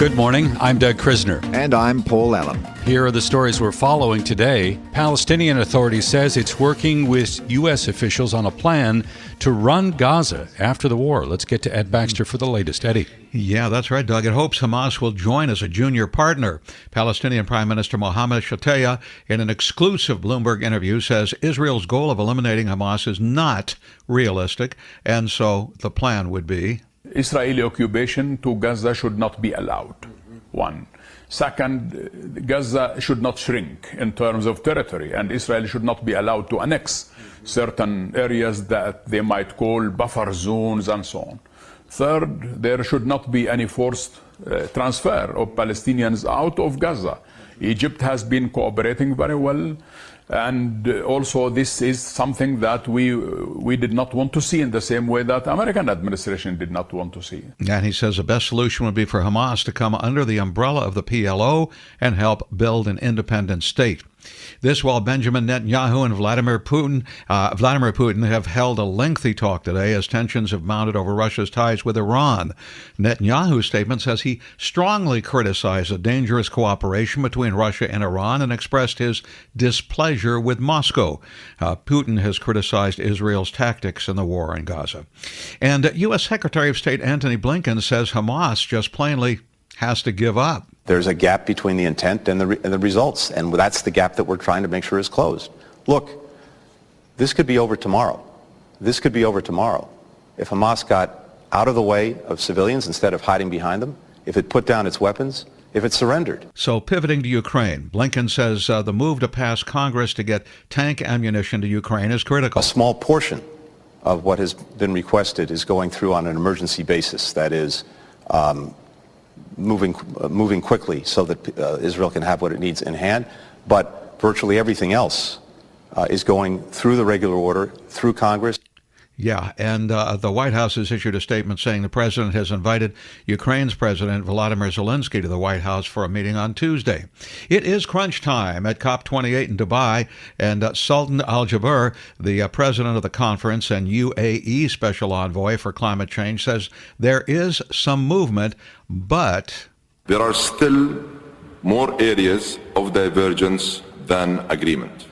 Good morning. I'm Doug Krisner. And I'm Paul Allen. Here are the stories we're following today. Palestinian Authority says it's working with U.S. officials on a plan to run Gaza after the war. Let's get to Ed Baxter for the latest. Eddie. Yeah, that's right, Doug. It hopes Hamas will join as a junior partner. Palestinian Prime Minister Mohammed Shataya, in an exclusive Bloomberg interview, says Israel's goal of eliminating Hamas is not realistic, and so the plan would be Israeli occupation to Gaza should not be allowed. One. Second, Gaza should not shrink in terms of territory, and Israel should not be allowed to annex certain areas that they might call buffer zones and so on. Third, there should not be any forced transfer of Palestinians out of Gaza. Egypt has been cooperating very well, and also this is something that we did not want to see in the same way that American administration did not want to see. And he says the best solution would be for Hamas to come under the umbrella of the PLO and help build an independent state. This while Benjamin Netanyahu and Vladimir Putin have held a lengthy talk today as tensions have mounted over Russia's ties with Iran. Netanyahu's statement says he strongly criticized a dangerous cooperation between Russia and Iran and expressed his displeasure with Moscow. Putin has criticized Israel's tactics in the war in Gaza. And U.S. Secretary of State Antony Blinken says Hamas just plainly has to give up. There's a gap between the intent and the results, and that's the gap that we're trying to make sure is closed. Look, this could be over tomorrow. This could be over tomorrow. If Hamas got out of the way of civilians instead of hiding behind them, if it put down its weapons, if it surrendered. So pivoting to Ukraine, Blinken says the move to pass Congress to get tank ammunition to Ukraine is critical. A small portion of what has been requested is going through on an emergency basis, that is, moving quickly so that Israel can have what it needs in hand. But virtually everything else is going through the regular order, through Congress. Yeah, and the White House has issued a statement saying the president has invited Ukraine's President Volodymyr Zelensky to the White House for a meeting on Tuesday. It is crunch time at COP28 in Dubai, and Sultan Al Jaber, the president of the conference and UAE special envoy for climate change, says there is some movement, but there are still more areas of divergence than agreement.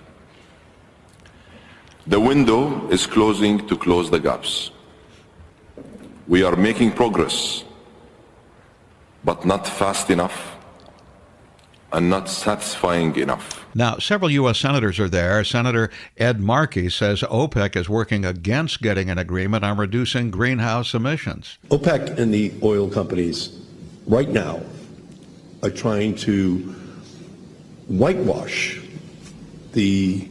The window is closing to close the gaps. We are making progress, but not fast enough and not satisfying enough. Now, several U.S. senators are there. Senator Ed Markey says OPEC is working against getting an agreement on reducing greenhouse emissions. OPEC and the oil companies right now are trying to whitewash the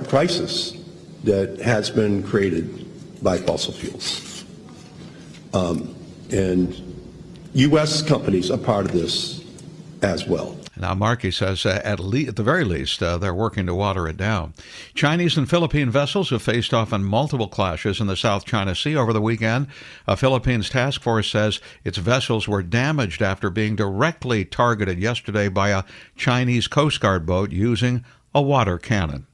crisis that has been created by fossil fuels. And U.S. companies are part of this as well. Now, Markey says at the very least, they're working to water it down. Chinese and Philippine vessels have faced off in multiple clashes in the South China Sea over the weekend. A Philippines task force says its vessels were damaged after being directly targeted yesterday by a Chinese Coast Guard boat using a water cannon.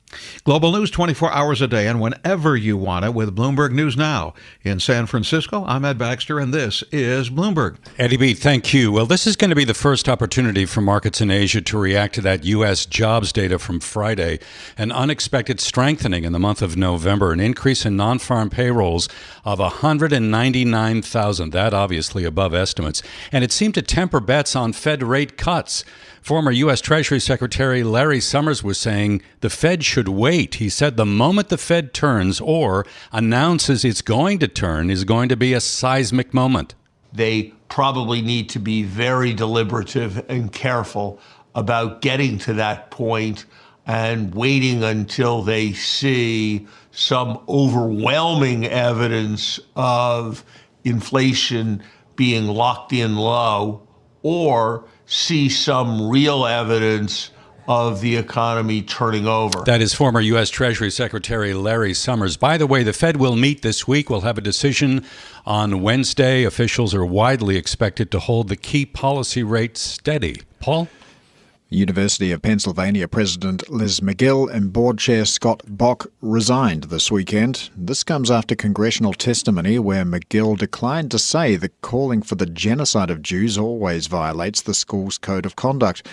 Global news 24 hours a day and whenever you want it with Bloomberg News Now. In San Francisco, I'm Ed Baxter, and this is Bloomberg. Eddie B., thank you. Well, this is going to be the first opportunity for markets in Asia to react to that U.S. jobs data from Friday. An unexpected strengthening in the month of November, an increase in non-farm payrolls of 199,000. That obviously above estimates. And it seemed to temper bets on Fed rate cuts. Former U.S. Treasury Secretary Larry Summers was saying the Fed should wait. He said the moment the Fed turns or announces it's going to turn is going to be a seismic moment. They probably need to be very deliberative and careful about getting to that point and waiting until they see some overwhelming evidence of inflation being locked in low or see some real evidence of the economy turning over. That is former U.S. Treasury Secretary Larry Summers. By the way, the Fed will meet this week. We'll have a decision on Wednesday. Officials are widely expected to hold the key policy rate steady. Paul? University of Pennsylvania President Liz Magill and Board Chair Scott Bock resigned this weekend. This comes after congressional testimony where Magill declined to say that calling for the genocide of Jews always violates the school's code of conduct.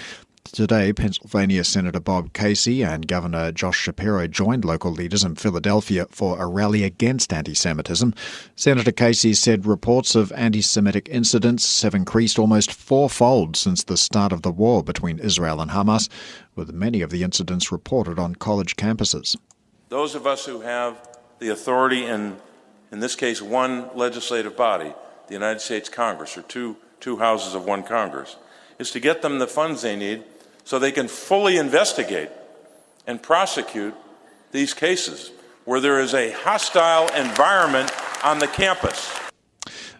Today, Pennsylvania Senator Bob Casey and Governor Josh Shapiro joined local leaders in Philadelphia for a rally against anti-Semitism. Senator Casey said reports of anti-Semitic incidents have increased almost fourfold since the start of the war between Israel and Hamas, with many of the incidents reported on college campuses. Those of us who have the authority in this case, one legislative body, the United States Congress, or two houses of one Congress, is to get them the funds they need so they can fully investigate and prosecute these cases where there is a hostile environment on the campus.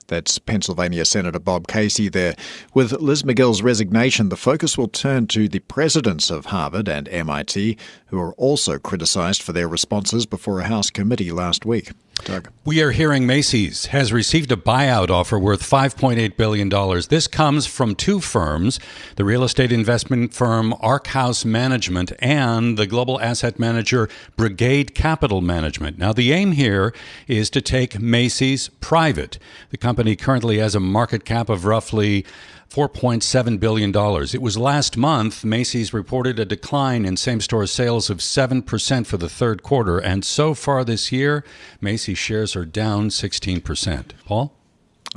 That's Pennsylvania Senator Bob Casey there. With Liz Magill's resignation, the focus will turn to the presidents of Harvard and MIT, who are also criticized for their responses before a House committee last week. Doug. We are hearing Macy's has received a buyout offer worth $5.8 billion. This comes from two firms, the real estate investment firm Ark House Management and the global asset manager Brigade Capital Management. Now, the aim here is to take Macy's private. The company currently has a market cap of roughly $4.7 billion. It was last month Macy's reported a decline in same-store sales of 7% for the third quarter, and so far this year, Macy's shares are down 16%. Paul?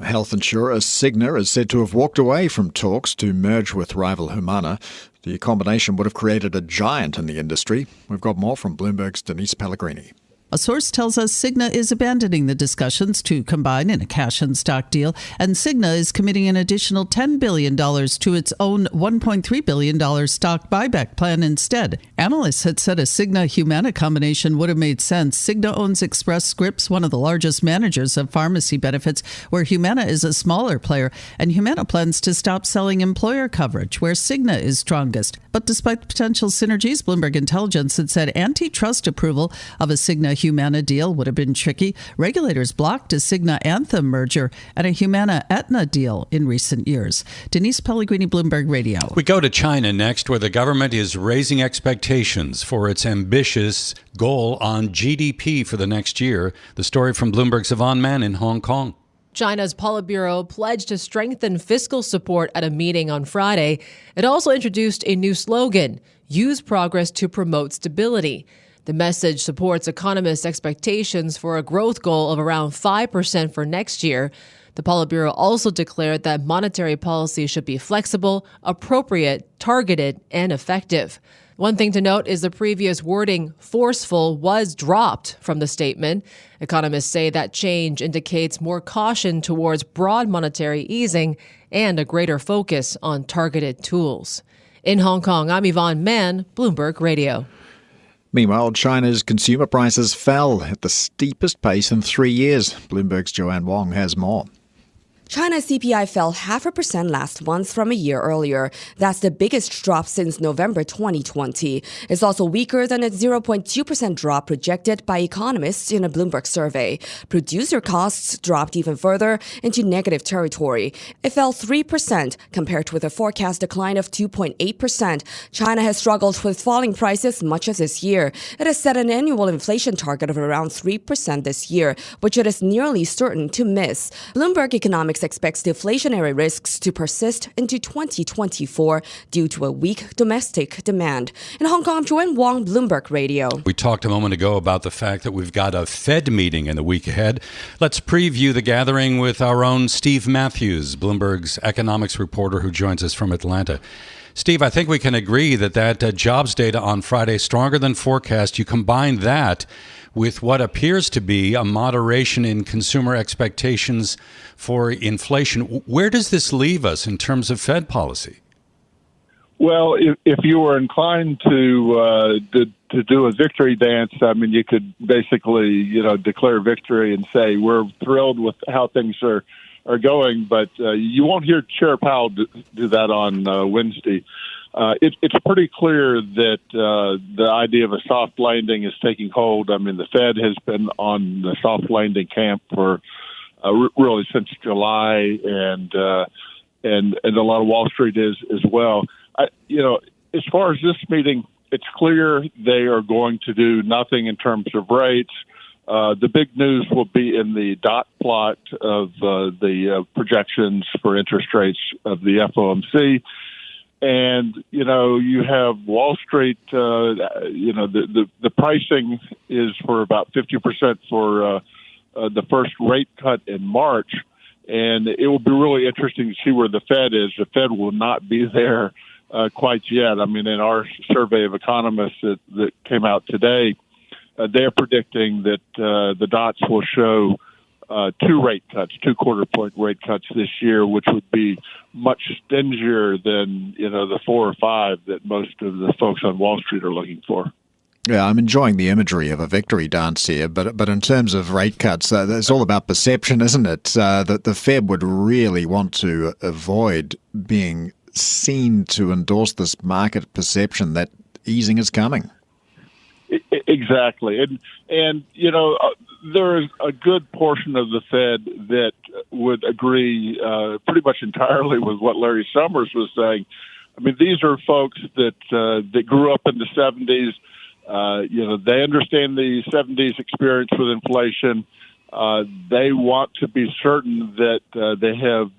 Health insurer Cigna is said to have walked away from talks to merge with rival Humana. The combination would have created a giant in the industry. We've got more from Bloomberg's Denise Pellegrini. A source tells us Cigna is abandoning the discussions to combine in a cash-and-stock deal, and Cigna is committing an additional $10 billion to its own $1.3 billion stock buyback plan instead. Analysts had said a Cigna-Humana combination would have made sense. Cigna owns Express Scripts, one of the largest managers of pharmacy benefits, where Humana is a smaller player, and Humana plans to stop selling employer coverage, where Cigna is strongest. But despite potential synergies, Bloomberg Intelligence had said antitrust approval of a Cigna-Humana deal would have been tricky. Regulators blocked a Cigna-Anthem merger and a Humana-Aetna deal in recent years. Denise Pellegrini, Bloomberg Radio. We go to China next, where the government is raising expectations for its ambitious goal on GDP for the next year. The story from Bloomberg's Yvonne Mann in Hong Kong. China's Politburo pledged to strengthen fiscal support at a meeting on Friday. It also introduced a new slogan, use progress to promote stability. The message supports economists' expectations for a growth goal of around 5% for next year. The Politburo also declared that monetary policy should be flexible, appropriate, targeted, and effective. One thing to note is the previous wording, forceful, was dropped from the statement. Economists say that change indicates more caution towards broad monetary easing and a greater focus on targeted tools. In Hong Kong, I'm Yvonne Mann, Bloomberg Radio. Meanwhile, China's consumer prices fell at the steepest pace in 3 years. Bloomberg's Joanne Wong has more. China's CPI fell 0.5% last month from a year earlier. That's the biggest drop since November 2020. It's also weaker than its 0.2% drop projected by economists in a Bloomberg survey. Producer costs dropped even further into negative territory. It fell 3% compared with a forecast decline of 2.8%. China has struggled with falling prices much of this year. It has set an annual inflation target of around 3% this year, which it is nearly certain to miss. Bloomberg Economics expects deflationary risks to persist into 2024 due to a weak domestic demand. In Hong Kong, Joanne Wong, Bloomberg Radio. We talked a moment ago about the fact that we've got a Fed meeting in the week ahead. Let's preview the gathering with our own Steve Matthews, Bloomberg's economics reporter who joins us from Atlanta. Steve, I think we can agree that jobs data on Friday stronger than forecast. You combine that with what appears to be a moderation in consumer expectations for inflation. Where does this leave us in terms of Fed policy? Well, if you were inclined to do a victory dance, I mean, you could basically, declare victory and say we're thrilled with how things are going, but you won't hear Chair Powell do that on Wednesday. It's pretty clear that the idea of a soft landing is taking hold. I mean, the Fed has been on the soft landing camp for really since July, and a lot of Wall Street is as well. as far as this meeting, it's clear they are going to do nothing in terms of rates. The big news will be in the dot plot of the projections for interest rates of the FOMC. And, you have Wall Street, the pricing is for about 50% for the first rate cut in March. And it will be really interesting to see where the Fed is. The Fed will not be there quite yet. I mean, in our survey of economists that came out today, they're predicting that the dots will show 2 rate cuts, 2 quarter-point rate cuts this year, which would be much stingier than, the 4 or 5 that most of the folks on Wall Street are looking for. Yeah, I'm enjoying the imagery of a victory dance here, but in terms of rate cuts, it's all about perception, isn't it? That the Fed would really want to avoid being seen to endorse this market perception that easing is coming. Exactly. And there is a good portion of the Fed that would agree pretty much entirely with what Larry Summers was saying. I mean, these are folks that grew up in the 70s. They understand the 70s experience with inflation. They want to be certain that they have,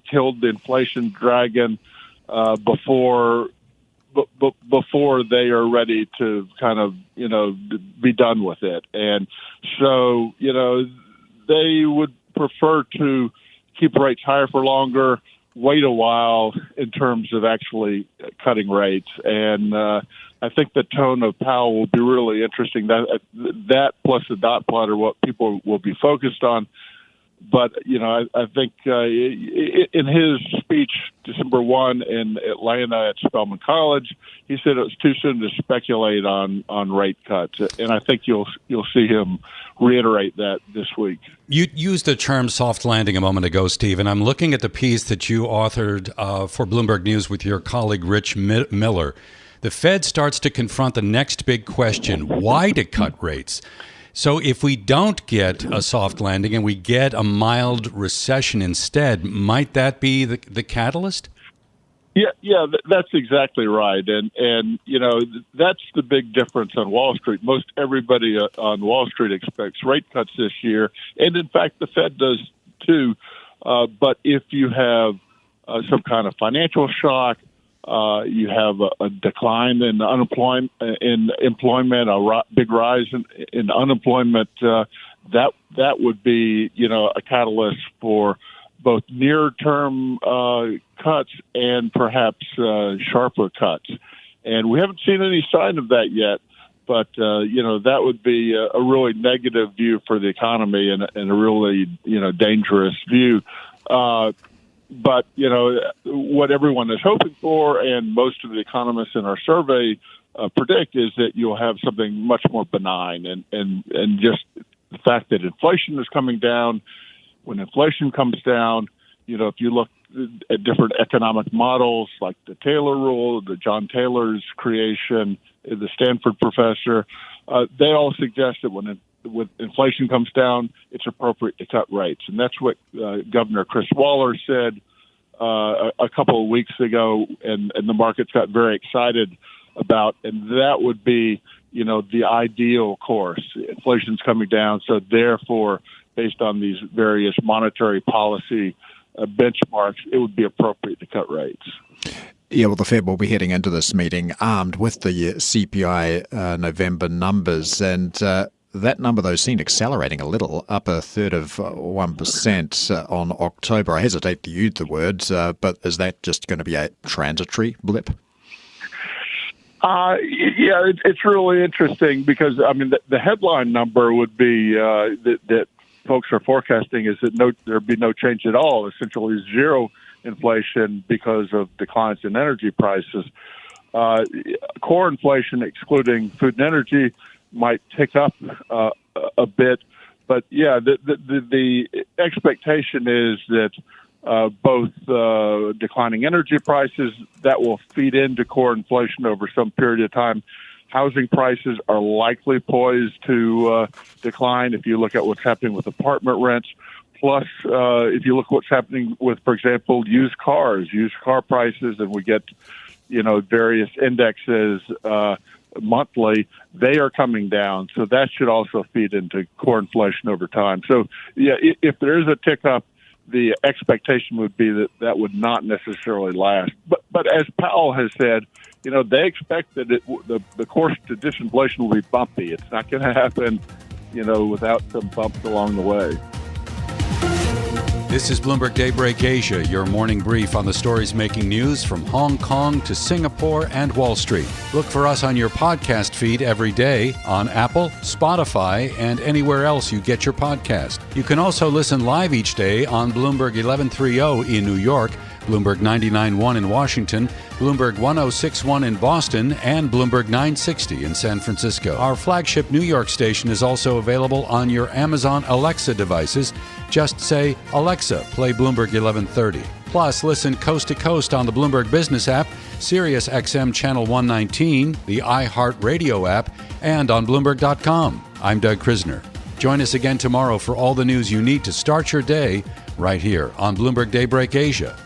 killed the inflation dragon before they are ready to kind of, be done with it. And so, they would prefer to keep rates higher for longer, wait a while in terms of actually cutting rates. And I think the tone of Powell will be really interesting. That plus the dot plot are what people will be focused on. But, I think in his speech December 1 in Atlanta at Spelman College, he said it was too soon to speculate on rate cuts. And I think you'll see him reiterate that this week. You used the term soft landing a moment ago, Steve, and I'm looking at the piece that you authored for Bloomberg News with your colleague Rich Miller. The Fed starts to confront the next big question: why to cut rates? So if we don't get a soft landing and we get a mild recession instead, might that be the catalyst? Yeah, that's exactly right. And that's the big difference on Wall Street. Most everybody on Wall Street expects rate cuts this year. And in fact, the Fed does too. But if you have some kind of financial shock, you have a decline in employment, a big rise in unemployment. That would be, a catalyst for both near-term cuts and perhaps sharper cuts. And we haven't seen any sign of that yet. But that would be a really negative view for the economy and a really dangerous view. But, what everyone is hoping for, and most of the economists in our survey predict, is that you'll have something much more benign. And just the fact that inflation is coming down, when inflation comes down, if you look at different economic models like the Taylor rule, the John Taylor's creation, the Stanford professor, they all suggest that when inflation comes down, it's appropriate to cut rates. And that's what Governor Chris Waller said a couple of weeks ago, and the markets got very excited about. And that would be, the ideal course. Inflation's coming down, so therefore, based on these various monetary policy benchmarks, it would be appropriate to cut rates. Yeah, well, the Fed will be heading into this meeting armed with the CPI November numbers, and that number, though, seen accelerating a little, up a third of 1% on October. I hesitate to use the word, but is that just going to be a transitory blip? Yeah, it's really interesting because, the headline number would be that folks are forecasting is that there'd be no change at all, essentially zero inflation because of declines in energy prices. Core inflation, excluding food and energy, might tick up a bit, but yeah, the expectation is that both declining energy prices that will feed into core inflation over some period of time. Housing prices are likely poised to decline if you look at what's happening with apartment rents. Plus, if you look at what's happening with, for example, used car prices, and we get various indexes monthly, they are coming down. So that should also feed into core inflation over time. So, yeah, if there is a tick up, the expectation would be that that would not necessarily last. But as Powell has said, they expect that the course to disinflation will be bumpy. It's not going to happen, without some bumps along the way. This is Bloomberg Daybreak Asia, your morning brief on the stories making news from Hong Kong to Singapore and Wall Street. Look for us on your podcast feed every day on Apple, Spotify, and anywhere else you get your podcast. You can also listen live each day on Bloomberg 1130 in New York, Bloomberg 99.1 in Washington, Bloomberg 106.1 in Boston, and Bloomberg 960 in San Francisco. Our flagship New York station is also available on your Amazon Alexa devices. Just say, Alexa, play Bloomberg 1130. Plus, listen coast to coast on the Bloomberg Business app, Sirius XM Channel 119, the iHeartRadio app, and on Bloomberg.com. I'm Doug Krisner. Join us again tomorrow for all the news you need to start your day right here on Bloomberg Daybreak Asia.